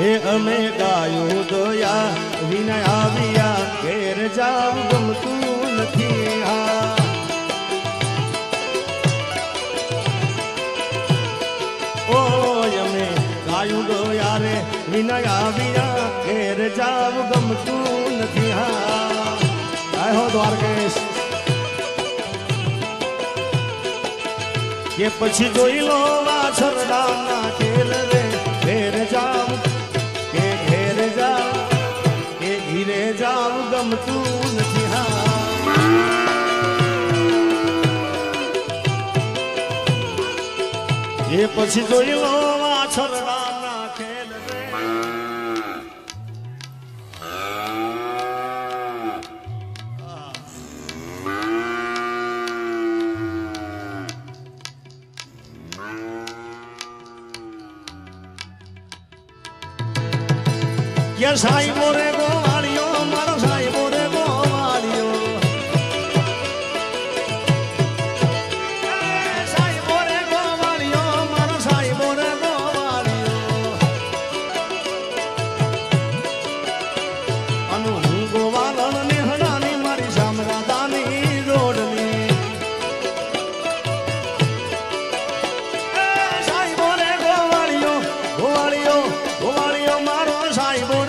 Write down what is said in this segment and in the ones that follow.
હે અમે ગાયું દયા વિના આવ્યા ઘેર જાવ ગમતું નથી હા ઓય અમે ગાયું દયા રે વિના આવ્યા ઘેર જાવ ગમતું નથી હા આયો દ્વારકેશ કે પછી જોઈ લો વાછરડાના ખેલ રે ઘેર જાવ કે ઘેર જાવ કે ઘીરે જાવ ગમતું નથી હા એ પછી જોઈ લો વાછરડાના ખેલ રે કે સાહેબો રે ગોવાળિયો મારો સાહેબો રે ગોવાળિયો સાહેબો રે ગોવાળિયો મારો સાહેબો રે ગોવાળિયો અનુ હું ગોવાળણ ને હડાની મારી સામરાદાની જોડની સાહેબો રે ગોવાળિયો ગોવાળિયો ગોવાળિયો મારો સાહેબો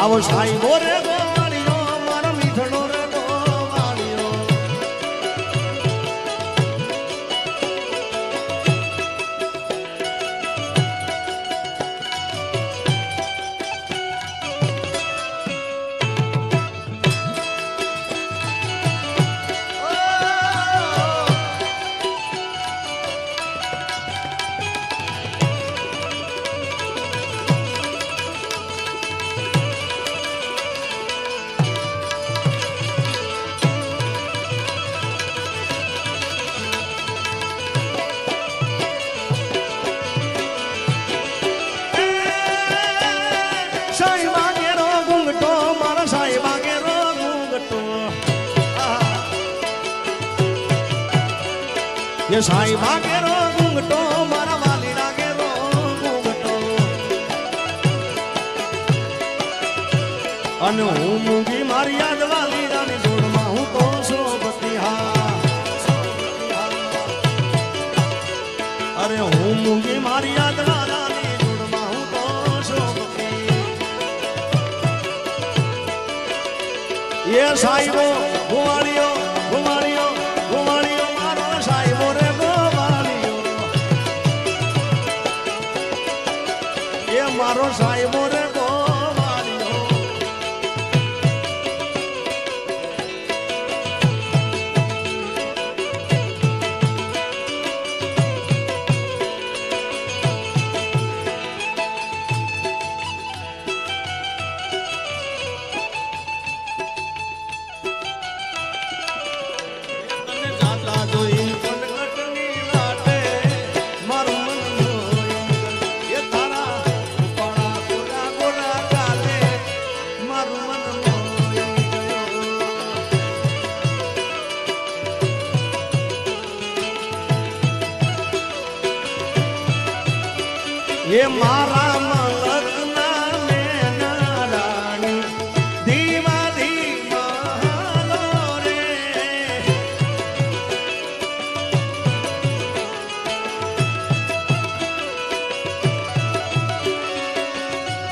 આવો સાહેબો રે ગોવાળિયો મારો મીઠડો રે ગોવાળિયો ये साहिबा केरो घूंघटो मारा वालीड़ा केरो घूंघटो अन हूँ मूंगी मारी याद वालीड़ा ने जोड़मा हूँ तो सोबती हाँ अरे हूँ मूंगी मारी याद वाला ने जोड़मा हूँ तो सोबती ये साहिबो घुमाड़ियो घुमाड़ियो घुमाड़ियो मारो साहिबो रे मारो साहिबो रे गोवाळियो તને જાતા જોઈ કનકટની વાટે મારું ये मारा मलकना नैना रानी धीमा धीमा हालो रे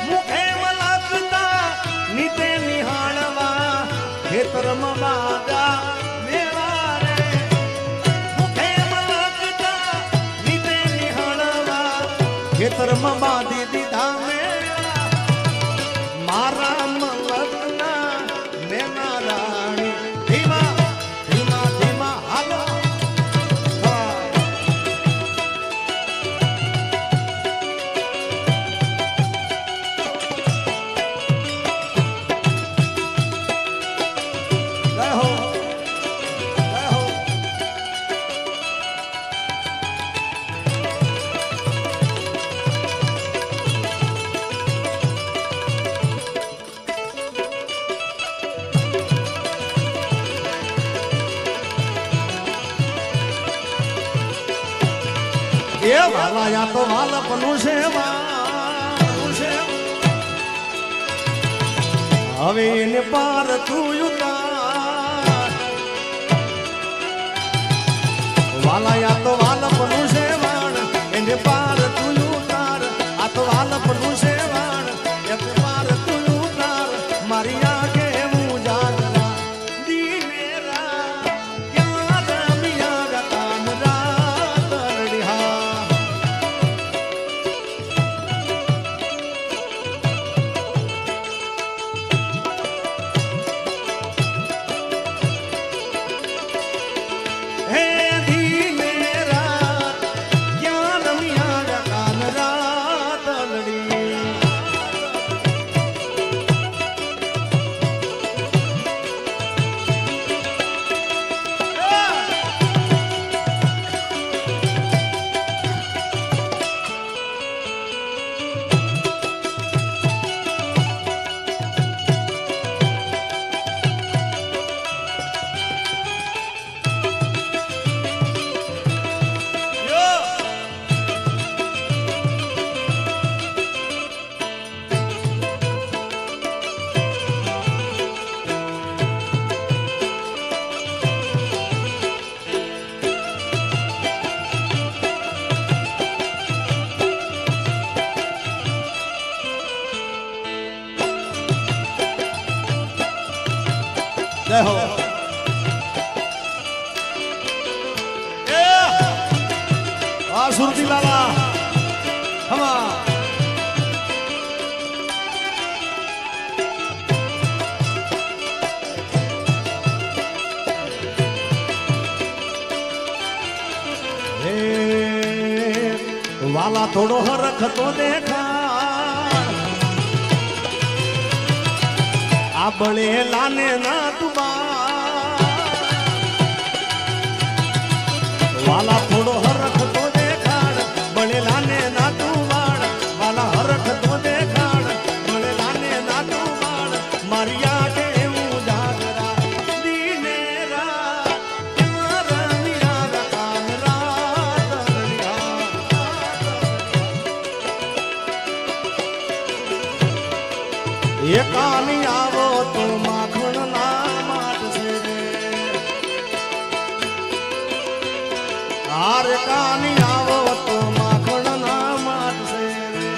मुखे मलकता नीते निहाळवा खेतरमा बाजा मेरा रे मुखे मलकता नीते निहाळवा खेतरमा बांधी दीधा मेरा मारा मलकना नैना रानी धीमा धीमा धीमा हालो એ વાલાયા તો વાલપનું છે હવે એને પાર તું ઉતાર વાલાયા તો વાલપનું છે વાણ એને પાર તું ઉતાર આ તો વાલપનું છે વાણ એને પાર તું ઉતાર મારી આંખે હું જાગરા દીનેરા ક્યાં રમિયા રતાન રાત રડિયા જય હો આ સુરતી લાલા હમા વાલા થોડો હરખ તો દેખા આ બળે લાને ના તુબા વાલા થોડો હરખ તો દેખાડ બળે લાને ના તુવાડ વાલા હરખ તો દેખાડ બળે લાને ના તુવાડ મારી આંખે હું જાગરા દીનેરા ક્યાં રમિયા રતાન રાત રડિયા એકાની આવો તો માખણ ના માટશે રે હાર કાની આવો તો માખણ ના માટશે રે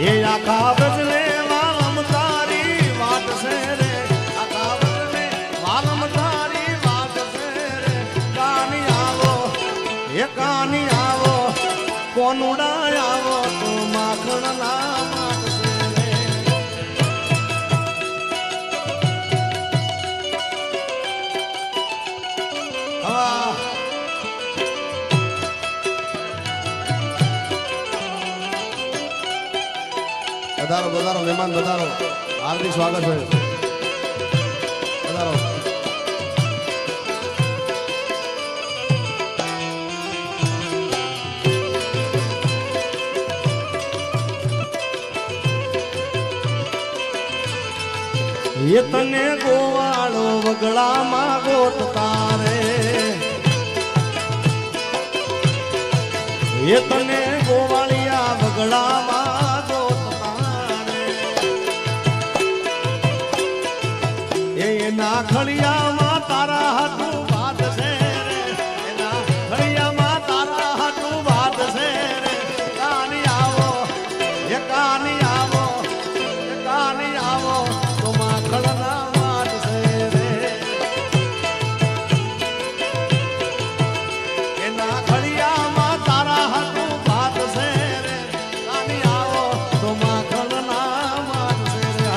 એ આખા બજને વાલમ તારી વાટશે રે આખા બજને વાલમ તારી વાટશે રે કાની આવો એ કાની આવો કોનુડા આવો તો માખણ ના માટશે રે હા વધારો વધારો મહેમાન વધારો હાર્દિક સ્વાગત છે વધારો એ તને ગોવાળો વગડામાં ગોતતા રે એ તને ગોવાળિયા વગડામાં ગોતતા રે એ એના ખળિયામાં તારા હાથું વાત છે રે એના ખળિયામાં તારા હાથું વાત છે રે કાની આવો એ કાની આવો એ કાની આવો તો માખણ ના માટશે રે એના ખળિયામાં તારા હાથું વાત છે રે કાની આવો તો માખણ ના માટશે રે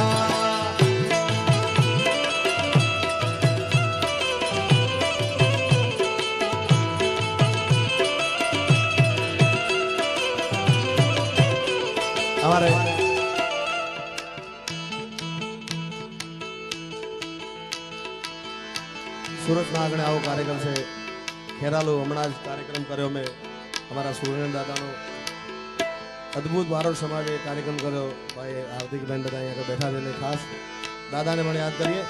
हमारे सूरत में आगे आओ कार्यक्रम से खेरालू हमना कार्यक्रम करो में हमारा सूर्य दादा नो अद्भुत भारत समाज कार्यक्रम करो भाई हार्दिक बहन बधाई बैठा देने खास दादा ने मैंने याद करिए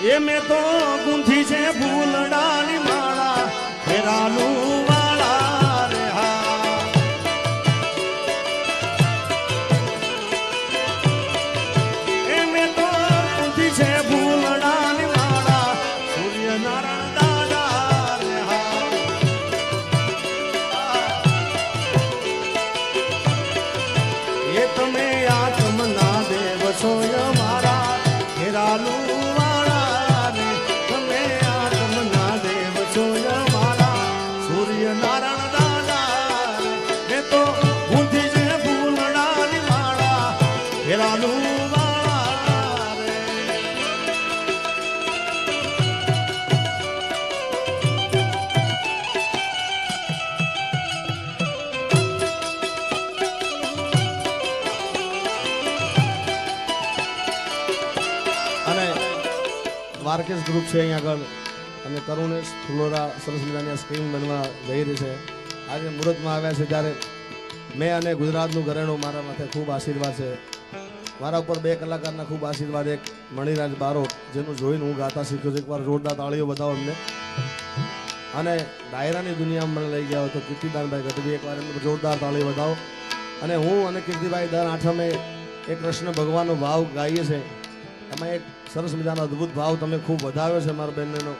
એ મેં તો ગુંથી છે ફૂલડાની માળા ફેરાલું વાળા રે હા એ મેં તો ગુંથી છે ફૂલડાની માળા સૂર્યનારાયણ દાદા રે હા એ તમે આત્મના દેવ છો મારા ફેરાલું નારાયણ દાદા મેં તો ગુંથી છે ફૂલડાની માળા ફેરાલું વાળા રે અને દ્વારકેશ ગ્રુપ છે અહીંયા આગળ અને કરુણેશ ફ્લોરા સરસ મજાની સ્ક્રીન બનવા જઈ રહી છે. આજે મુહૂર્તમાં આવ્યા છે ત્યારે મેં અને ગુજરાતનું ઘરેણું મારા માથે ખૂબ આશીર્વાદ છે. મારા ઉપર બે કલાકારના ખૂબ આશીર્વાદ. એક મણિરાજ બારોટ જેનું જોઈને હું ગાતા શીખ્યો છું. એકવાર જોરદાર તાળીઓ બતાવો એમને. અને ડાયરાની દુનિયામાં મને લઈ ગયા હોય તો કીર્તિદાનભાઈ ગઢવી એકવાર એમને જોરદાર તાળીઓ બતાવો. અને હું અને કીર્તિભાઈ દર આઠમે એ કૃષ્ણ ભગવાનનો ભાવ ગાઈએ છીએ. એમાં એક સરસ મજાનો અદ્ભુત ભાવ તમે ખૂબ વધાવ્યો છે મારા બહેનનો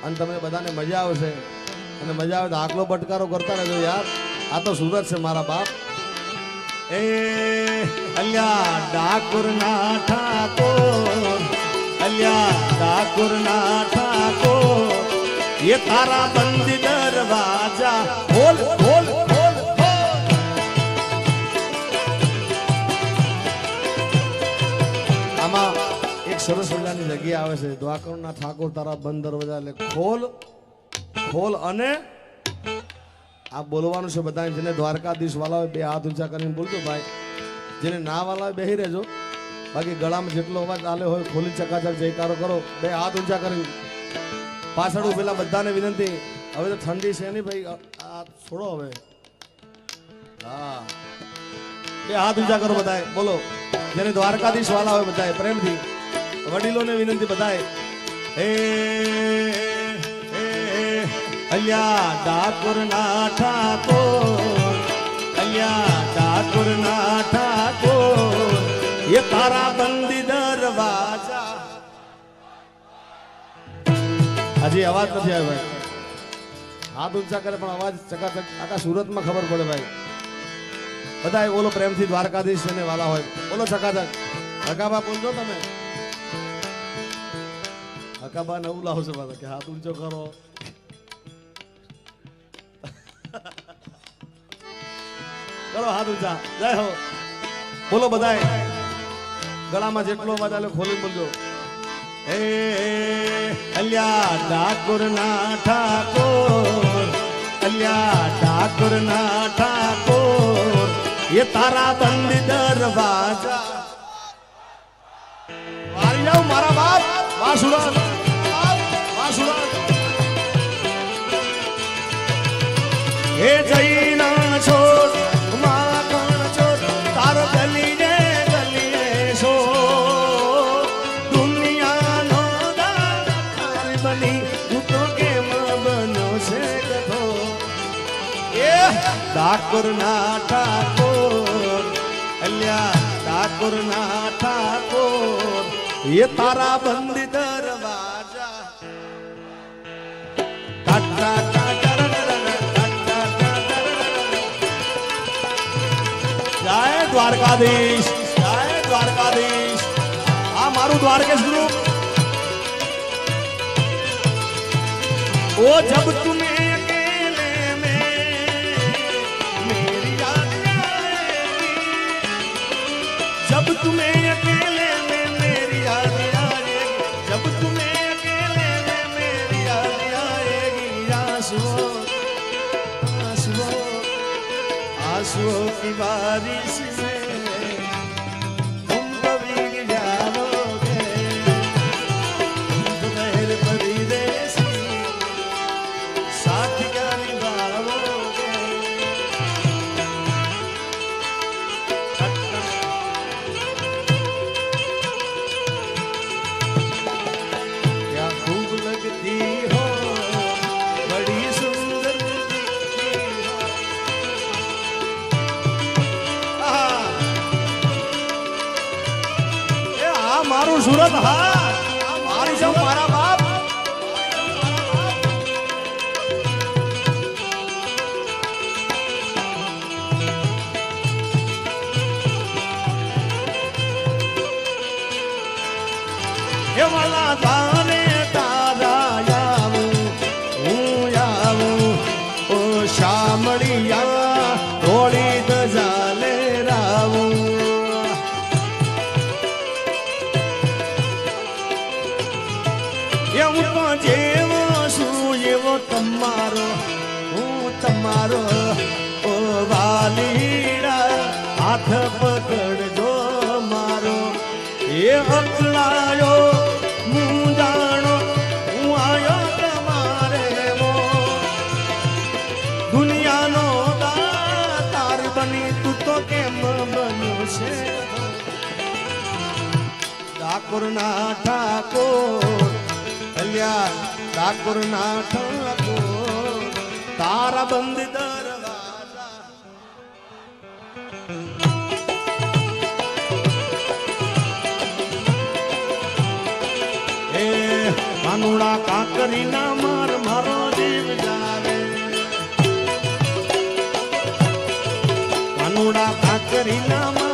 અને તમને બધાને મજા આવશે અને મજા આવે તો આકલો બટકારો કરતા રહેજો યાર. આ તો સુરત છે મારા બાપ. એ અલ્યા ડાકોર ના ઠાકોર અલ્યા ડાકોર ના ઠાકોર ये तारा बंदी दरवाजा खोल खोल खोल આમાં એક સરસ મજાની જગ્યા આવે છે દ્વારકાના ઠાકોર તારા બંધ દરવાજા એટલે ખોલ ખોલ અને આ બોલવાનું છે બધા જેને દ્વારકાધીશ વાળા હોય બે હાથ ઊંચા કરીને બોલજો ભાઈ. જેને ના વાળા હોય બેહી રહેજો. બાકી ગળામાં જેટલો અવાજ ચાલે હોય ખોલી ચકાચક જયકારો કરો. બે હાથ ઊંચા કરીને પાછળ પેલા બધાને વિનંતી. હવે તો ઠંડી છે નહીં ભાઈ આ છોડો હવે. હા બે હાથ ઊંચા કરો બધાએ બોલો. જેને દ્વારકાધીશ વાળા હોય બધાએ પ્રેમથી વડીલોને વિનંતી બધાએ. હે અલ્યા ડાકોર ના ઠાકોર અલ્યા ડાકોર ના ઠાકોર ये तारा બંદી દરવાજા. હજી અવાજ નથી આવ્યો ભાઈ. હાથ ઊંચા કરે પણ અવાજ ચકાચક આખા સુરતમાં ખબર પડે ભાઈ. બધા બોલો પ્રેમથી દ્વારકાધીશ એને વાલા હોય બોલો ચકાચક. હકાબા બોલજો તમે. હકાબા નવું લાવશે બધા કે હાથ ઊંચો કરો. કરો હાથ ઊંચા. જય હો બોલો બધાય. ગળામાં જેટલો અવાજ આવે ખોલી બોલજો. હે અલ્યા ડાકોર ના ઠાકોર અલ્યા ડાકોર ના ઠાકોર ये तारा બંદી દરવાજા. વારી જાવ મારા બાપ વાહ સુરત વાહ સુરત. હે જૈના છોડ માખણ છોડ તાર ગલીએ ગલીએ છો દુનિયાનો દાર બની તું તો કેમ બનો છે કથો. એ ડાકોર ના ઠાકોર અલ્યા ડાકોર ના ઠાકોર ये तारा બંદી દરવાજા. જય દ્વારકાધીશ જય દ્વારકાધીશ. આ મારું દ્વારકેશ ગ્રુપ. ઓ જબ તુમે અકેલે में मेरी याद आएगी जब तुम्हें अकेले में मेरी याद आएगी जब तुम्हें अकेले में मेरी याद आएगी. आंसुओं आंसुओं आंसुओं की बारिश में तुम तो भीग जाओगे दोपहर परदेसी साथ क्या निभाओगे. મારું સુરત હા મારી સૌ મારા બાપ એ વાલા તાને તારા આવું હું આવું ઓ શામળિયા થોડી દજાલે રાવું હું તો જેવો છું એવો તમારો હું તમારો ઓ વાલીડા હાથ પકડજો મારો એ અકળાયો હું જાણો હું આયો તમારે દુનિયાનો દાતાર બની તું તો કેમ બન્યો છે ઠાકોર ના ઠાકોર ઠાકોર ના ઠાકોર તારા બંધ દરવાજા એ કાનુડા કાકરી ના માર મારો જીવ જાવે કાનુડા કાકરી ના માર